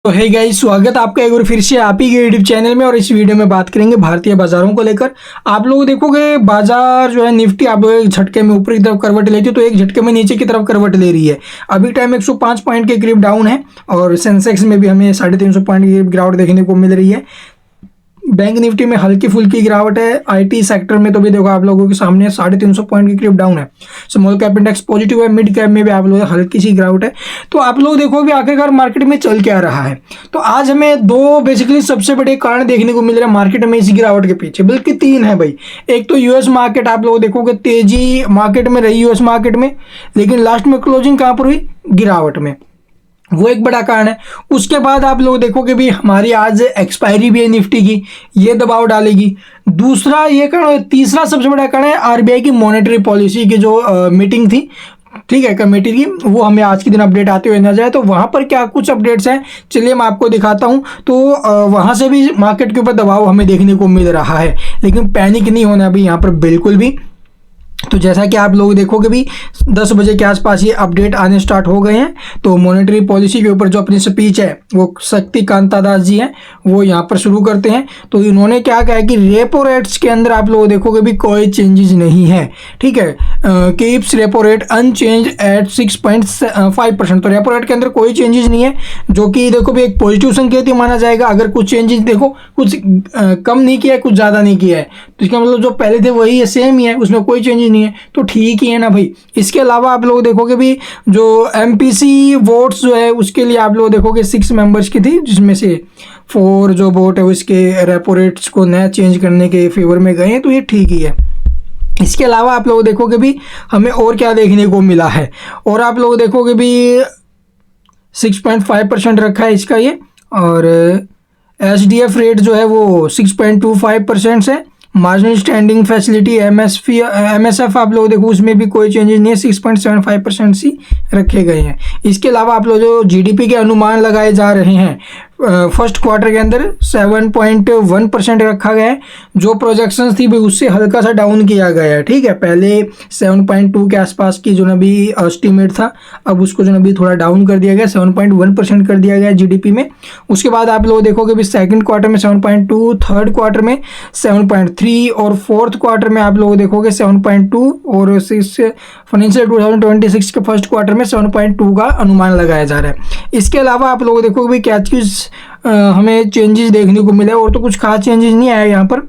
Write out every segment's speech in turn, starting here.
तो hey guys, स्वागत है आपका एक बार फिर से आप ही के यूट्यूब चैनल में। और इस वीडियो में बात करेंगे भारतीय बाजारों को लेकर। आप लोग देखोगे बाजार जो है निफ्टी आप लोग एक झटके में ऊपर की तरफ करवट लेती है तो एक झटके में नीचे की तरफ करवट ले रही है। अभी टाइम 105 पॉइंट के करीब डाउन है और सेंसेक्स में भी हमें 350 पॉइंट की गिरावट देखने को मिल रही है। बैंक निफ्टी में हल्की फुल्की गिरावट है। आईटी सेक्टर में तो भी देखो आप लोगों के सामने 350 पॉइंट के करीब डाउन है। स्मॉल कैप इंडेक्स पॉजिटिव है, मिड कैप में भी आप लोग हल्की सी गिरावट है। तो आप लोग देखोगे आखिरकार मार्केट में चल क्या रहा है। तो आज हमें दो बेसिकली सबसे बड़े कारण देखने को मिल रहे हैं मार्केट में इस गिरावट के पीछे, बल्कि तीन है भाई। एक तो यूएस मार्केट, आप लोग देखोगे तेजी मार्केट में रही यूएस मार्केट में, लेकिन लास्ट में क्लोजिंग कहाँ पर हुई? गिरावट में। वो एक बड़ा कारण है। उसके बाद आप लोग देखोगे भी हमारी आज एक्सपायरी भी है निफ्टी की, ये दबाव डालेगी। दूसरा ये कारण, तीसरा सबसे बड़ा कारण है आरबीआई की मॉनेटरी पॉलिसी की जो मीटिंग थी, ठीक है, कमेटी की, वो हमें आज के दिन अपडेट आते हुए नजर आए। तो वहां पर क्या कुछ अपडेट्स हैं, चलिए मैं आपको दिखाता हूं। तो वहां से भी मार्केट के ऊपर दबाव हमें देखने को मिल रहा है, लेकिन पैनिक नहीं होना अभी यहाँ पर बिल्कुल भी। तो जैसा कि आप लोग देखोगे भी 10 बजे के आसपास ये अपडेट आने स्टार्ट हो गए हैं। तो मॉनेटरी पॉलिसी के ऊपर जो अपनी स्पीच है वो शक्ति कांता दास जी हैं, वो यहाँ पर शुरू करते हैं। तो इन्होंने क्या कहा है कि रेपो रेट्स के अंदर आप लोग देखोगे भी कोई चेंजेस नहीं है, ठीक है। Keeps repo rate unchange at 6.5%। तो रेपो रेट के अंदर कोई चेंजेस नहीं है, जो कि देखो भी एक पॉजिटिव संकेत ही माना जाएगा। अगर कुछ चेंजेस देखो, कुछ कम नहीं किया है, कुछ ज़्यादा नहीं किया है, तो इसका मतलब जो पहले थे वही है, सेम ही है, उसमें कोई चेंजेस नहीं है, तो ठीक ही है ना भाई। इसके अलावा आप लोग देखोगे भी जो एमपीसी वोट्स जो है उसके लिए आप लोग देखोगे 6 मेंबर्स की थी, जिसमें से 4 जो वोट है उसके रेपो रेट्स को नया चेंज करने के फेवर में गए हैं, तो ये ठीक ही है। इसके अलावा आप लोग देखोगे भी हमें और क्या देखने को मिला है, और आप लोग देखोगे भी 6.5% रखा है इसका ये, और एचडीएफ रेट जो है वो 6.25% है। मार्जिनल स्टैंडिंग फैसिलिटी एमएसएफ आप लोग देखो उसमें भी कोई चेंजेस नहीं है, 6.75% सी रखे गए हैं। इसके अलावा आप लोग जो जीडीपी के अनुमान लगाए जा रहे हैं फर्स्ट क्वार्टर के अंदर 7.1% रखा गया है। जो प्रोजेक्शंस थी भी उससे हल्का सा डाउन किया गया है, ठीक है। पहले 7.2 के आसपास की जो ना भी एस्टिमेट था, अब उसको जो ना भी थोड़ा डाउन कर दिया गया, 7.1% कर दिया गया जीडीपी में। उसके बाद आप लोग देखोगे भी सेकंड क्वार्टर में 7.2, थर्ड क्वार्टर में 7.3 और फोर्थ क्वार्टर में आप लोग देखोगे 7.2 और फाइनेंशियल 2026 के फर्स्ट क्वार्टर में 7.2 का अनुमान लगाया जा रहा है। इसके अलावा आप लोग देखोगे भी क्या चीज़ हमें चेंजेस देखने को मिले, और तो कुछ खास चेंजेस नहीं आया यहाँ पर,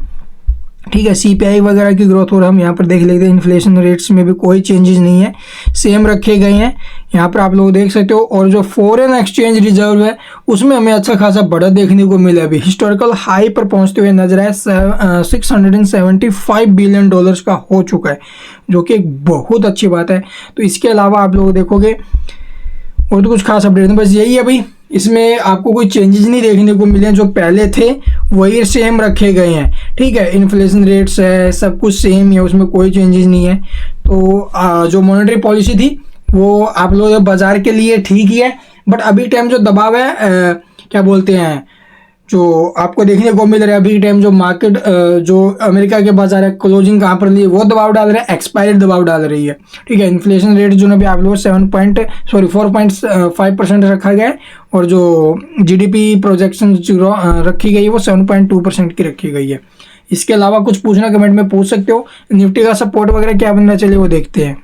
ठीक है। सीपीआई वगैरह की ग्रोथ और हम यहाँ पर देख लेते हैं। इन्फ्लेशन रेट्स में भी कोई चेंजेस नहीं है, सेम रखे गए हैं यहाँ पर आप लोग देख सकते हो। और जो फॉरेन एक्सचेंज रिजर्व है उसमें हमें अच्छा खासा बढ़त देखने को मिला, अभी हिस्टोरिकल हाई पर पहुँचते हुए नजर आए। 675 बिलियन डॉलर्स का हो चुका है, जो कि एक बहुत अच्छी बात है। तो इसके अलावा आप लोग देखोगे और तो कुछ खास अपडेट नहीं, बस यही है भाई। इसमें आपको कोई चेंजेस नहीं देखने को मिले हैं, जो पहले थे वही सेम रखे गए हैं, ठीक है। इन्फ्लेशन रेट्स है, सब कुछ सेम है, उसमें कोई चेंजेस नहीं है। तो जो मॉनेटरी पॉलिसी थी वो आप लोग बाजार के लिए ठीक ही है, बट अभी टाइम जो दबाव है क्या बोलते हैं, जो आपको देखने को मिल रहा है अभी टाइम जो मार्केट जो अमेरिका के बाजार है क्लोजिंग कहाँ पर लिए वो दबाव डाल रहा है, एक्सपायरी दबाव डाल रही है, ठीक है। इन्फ्लेशन रेट जो ना भी आप लोग 4.5% रखा गया है, और जो जीडीपी प्रोजेक्शन रखी गई है वो 7.2% की रखी गई है। इसके अलावा कुछ पूछना कमेंट में पूछ सकते हो। निफ्टी का सपोर्ट वगैरह क्या बनना चाहिए वो देखते हैं।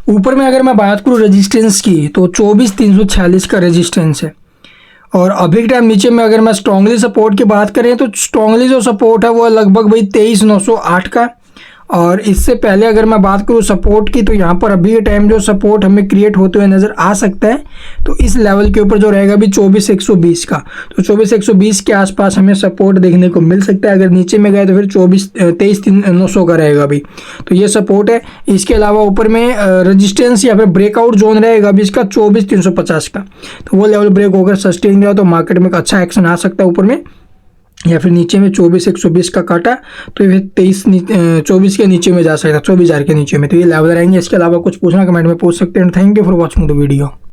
ऊपर में अगर मैं बात करूँ रेजिस्टेंस की तो 24,346 का रेजिस्टेंस है, और अभी के टाइम नीचे में अगर मैं स्ट्रांगली सपोर्ट की बात करें तो स्ट्रांगली जो सपोर्ट है वो लगभग भाई 23,908 का। और इससे पहले अगर मैं बात करूँ सपोर्ट की तो यहाँ पर अभी के टाइम जो सपोर्ट हमें क्रिएट होते हुए नज़र आ सकता है, तो इस लेवल के ऊपर जो रहेगा भी 24,120 का। तो 24,120 के आसपास हमें सपोर्ट देखने को मिल सकता है। अगर नीचे में गए तो फिर 23,900 का रहेगा अभी, तो ये सपोर्ट है। इसके अलावा ऊपर में रजिस्टेंस या फिर ब्रेकआउट जोन रहेगा अभी इसका 24,350 का। तो वो लेवल ब्रेक होकर सस्टेन गया तो मार्केट में एक अच्छा एक्शन आ सकता है ऊपर में, या फिर नीचे में 24,120 का काटा तो ये 24 के नीचे में जा सकता है, 24,000 के नीचे में, तो ये लेवल रहेंगे। इसके अलावा कुछ पूछना कमेंट में पूछ सकते हैं। Thank you for watching the video.